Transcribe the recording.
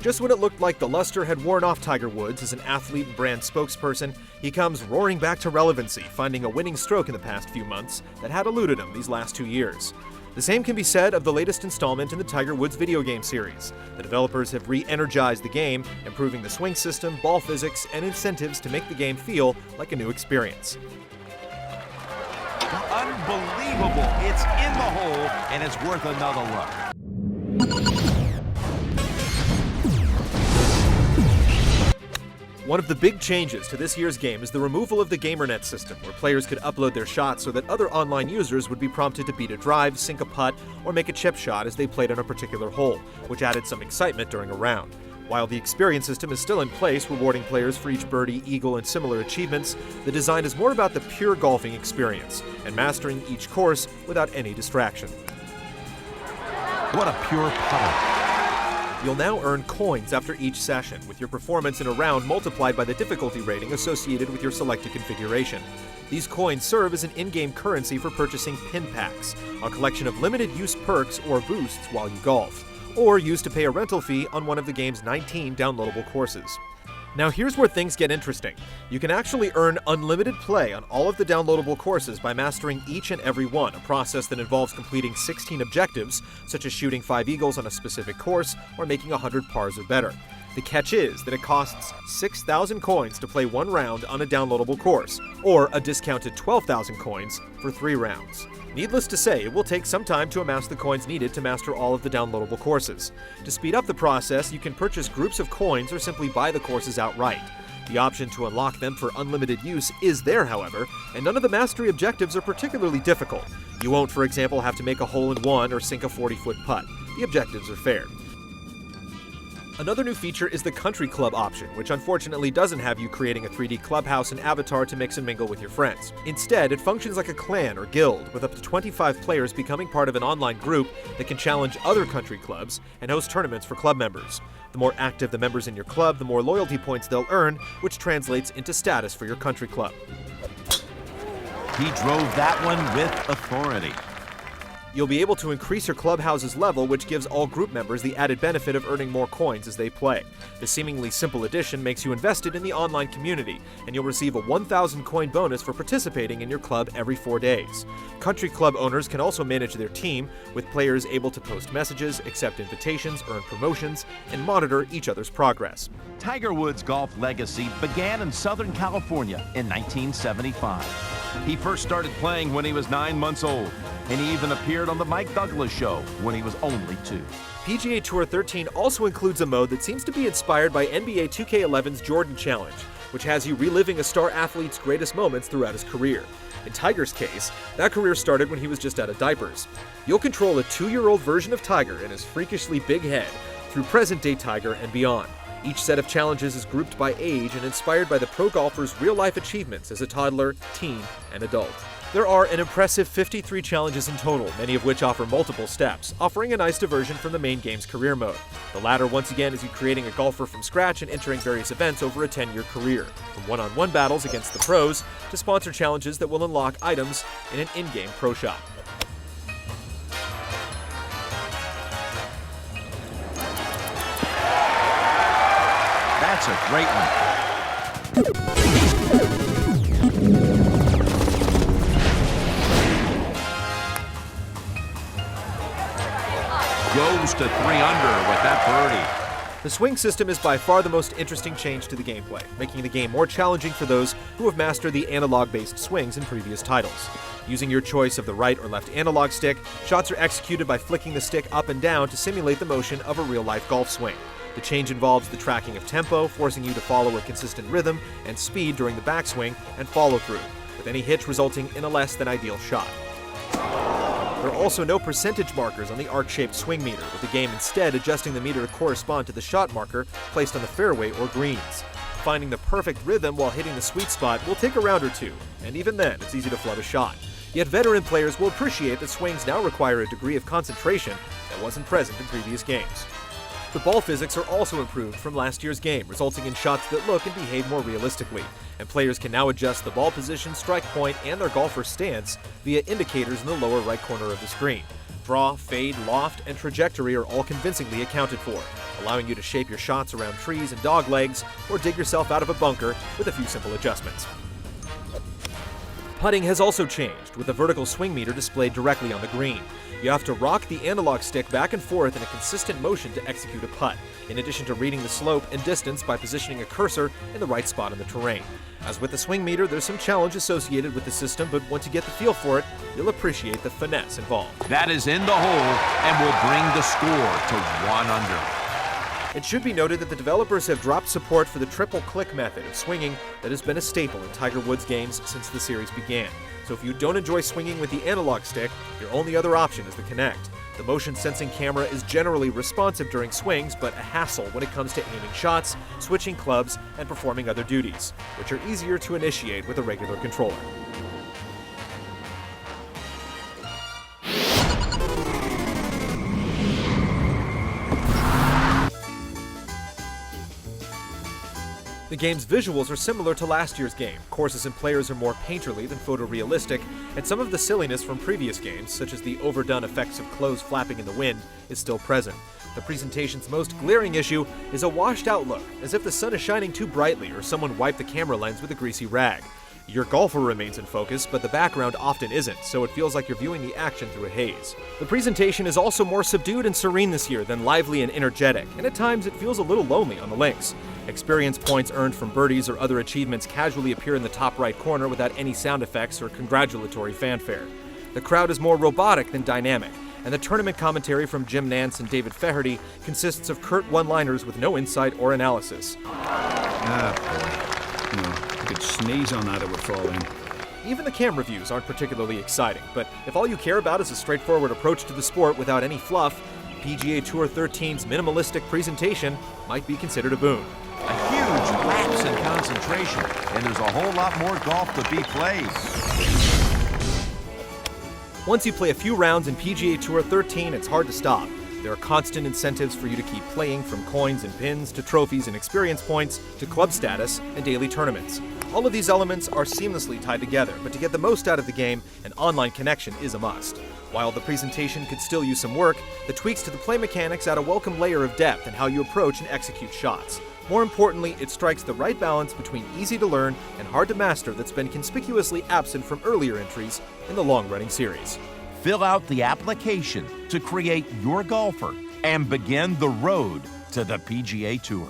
Just when it looked like the luster had worn off Tiger Woods as an athlete and brand spokesperson, he comes roaring back to relevancy, finding a winning stroke in the past few months that had eluded him these last 2 years. The same can be said of the latest installment in the Tiger Woods video game series. The developers have re-energized the game, improving the swing system, ball physics, and incentives to make the game feel like a new experience. Unbelievable. It's in the hole, and it's worth another look. One of the big changes to this year's game is the removal of the GamerNet system, where players could upload their shots so that other online users would be prompted to beat a drive, sink a putt, or make a chip shot as they played on a particular hole, which added some excitement during a round. While the experience system is still in place, rewarding players for each birdie, eagle, and similar achievements, the design is more about the pure golfing experience and mastering each course without any distraction. What a pure putter. You'll now earn coins after each session, with your performance in a round multiplied by the difficulty rating associated with your selected configuration. These coins serve as an in-game currency for purchasing pin packs, a collection of limited-use perks or boosts while you golf, or used to pay a rental fee on one of the game's 19 downloadable courses. Now here's where things get interesting. You can actually earn unlimited play on all of the downloadable courses by mastering each and every one, a process that involves completing 16 objectives, such as shooting 5 eagles on a specific course or making 100 pars or better. The catch is that it costs 6,000 coins to play 1 round on a downloadable course, or a discounted 12,000 coins for 3 rounds. Needless to say, it will take some time to amass the coins needed to master all of the downloadable courses. To speed up the process, you can purchase groups of coins or simply buy the courses outright. The option to unlock them for unlimited use is there, however, and none of the mastery objectives are particularly difficult. You won't, for example, have to make a hole-in-one or sink a 40-foot putt. The objectives are fair. Another new feature is the Country Club option, which unfortunately doesn't have you creating a 3D clubhouse and avatar to mix and mingle with your friends. Instead, it functions like a clan or guild, with up to 25 players becoming part of an online group that can challenge other country clubs and host tournaments for club members. The more active the members in your club, the more loyalty points they'll earn, which translates into status for your country club. He drove that one with authority. You'll be able to increase your clubhouse's level, which gives all group members the added benefit of earning more coins as they play. The seemingly simple addition makes you invested in the online community, and you'll receive a 1,000 coin bonus for participating in your club every 4 days. Country club owners can also manage their team, with players able to post messages, accept invitations, earn promotions, and monitor each other's progress. Tiger Woods' golf legacy began in Southern California in 1975. He first started playing when he was 9 months old, and he even appeared on the Mike Douglas Show when he was only 2. PGA Tour 13 also includes a mode that seems to be inspired by NBA 2K11's Jordan Challenge, which has you reliving a star athlete's greatest moments throughout his career. In Tiger's case, that career started when he was just out of diapers. You'll control a 2-year-old version of Tiger and his freakishly big head through present-day Tiger and beyond. Each set of challenges is grouped by age and inspired by the pro golfer's real-life achievements as a toddler, teen, and adult. There are an impressive 53 challenges in total, many of which offer multiple steps, offering a nice diversion from the main game's career mode. The latter, once again, is you creating a golfer from scratch and entering various events over a 10-year career, from one-on-one battles against the pros to sponsor challenges that will unlock items in an in-game pro shop. That's a great one. Goes to 3 under with that birdie. The swing system is by far the most interesting change to the gameplay, making the game more challenging for those who have mastered the analog-based swings in previous titles. Using your choice of the right or left analog stick, shots are executed by flicking the stick up and down to simulate the motion of a real-life golf swing. The change involves the tracking of tempo, forcing you to follow a consistent rhythm and speed during the backswing and follow-through, with any hitch resulting in a less than ideal shot. There are also no percentage markers on the arc-shaped swing meter, with the game instead adjusting the meter to correspond to the shot marker placed on the fairway or greens. Finding the perfect rhythm while hitting the sweet spot will take a round or two, and even then, it's easy to flub a shot. Yet veteran players will appreciate that swings now require a degree of concentration that wasn't present in previous games. The ball physics are also improved from last year's game, resulting in shots that look and behave more realistically, and players can now adjust the ball position, strike point, and their golfer's stance via indicators in the lower right corner of the screen. Draw, fade, loft, and trajectory are all convincingly accounted for. allowing you to shape your shots around trees and dog legs or dig yourself out of a bunker with a few simple adjustments. Putting has also changed, with a vertical swing meter displayed directly on the green. You have to rock the analog stick back and forth in a consistent motion to execute a putt, in addition to reading the slope and distance by positioning a cursor in the right spot in the terrain. As with the swing meter, there's some challenge associated with the system, but once you get the feel for it, you'll appreciate the finesse involved. That is in the hole and will bring the score to 1 under. It should be noted that the developers have dropped support for the triple click method of swinging that has been a staple in Tiger Woods games since the series began. So if you don't enjoy swinging with the analog stick, your only other option is the Kinect. The motion sensing camera is generally responsive during swings, but a hassle when it comes to aiming shots, switching clubs, and performing other duties, which are easier to initiate with a regular controller. The game's visuals are similar to last year's game. Courses and players are more painterly than photorealistic, and some of the silliness from previous games, such as the overdone effects of clothes flapping in the wind, is still present. The presentation's most glaring issue is a washed-out look, as if the sun is shining too brightly or someone wiped the camera lens with a greasy rag. Your golfer remains in focus, but the background often isn't, so it feels like you're viewing the action through a haze. The presentation is also more subdued and serene this year than lively and energetic, and at times it feels a little lonely on the links. Experience points earned from birdies or other achievements casually appear in the top right corner without any sound effects or congratulatory fanfare. The crowd is more robotic than dynamic, and the tournament commentary from Jim Nantz and David Feherty consists of curt one-liners with no insight or analysis. You could sneeze on that, it would fall in. Even the camera views aren't particularly exciting, but if all you care about is a straightforward approach to the sport without any fluff, PGA Tour 13's minimalistic presentation might be considered a boon. A huge lapse in concentration, and there's a whole lot more golf to be played. Once you play a few rounds in PGA Tour 13, it's hard to stop. There are constant incentives for you to keep playing, from coins and pins to trophies and experience points to club status and daily tournaments. All of these elements are seamlessly tied together, but to get the most out of the game, an online connection is a must. While the presentation could still use some work, the tweaks to the play mechanics add a welcome layer of depth in how you approach and execute shots. More importantly, it strikes the right balance between easy to learn and hard to master that's been conspicuously absent from earlier entries in the long-running series. Fill out the application to create your golfer and begin the road to the PGA Tour.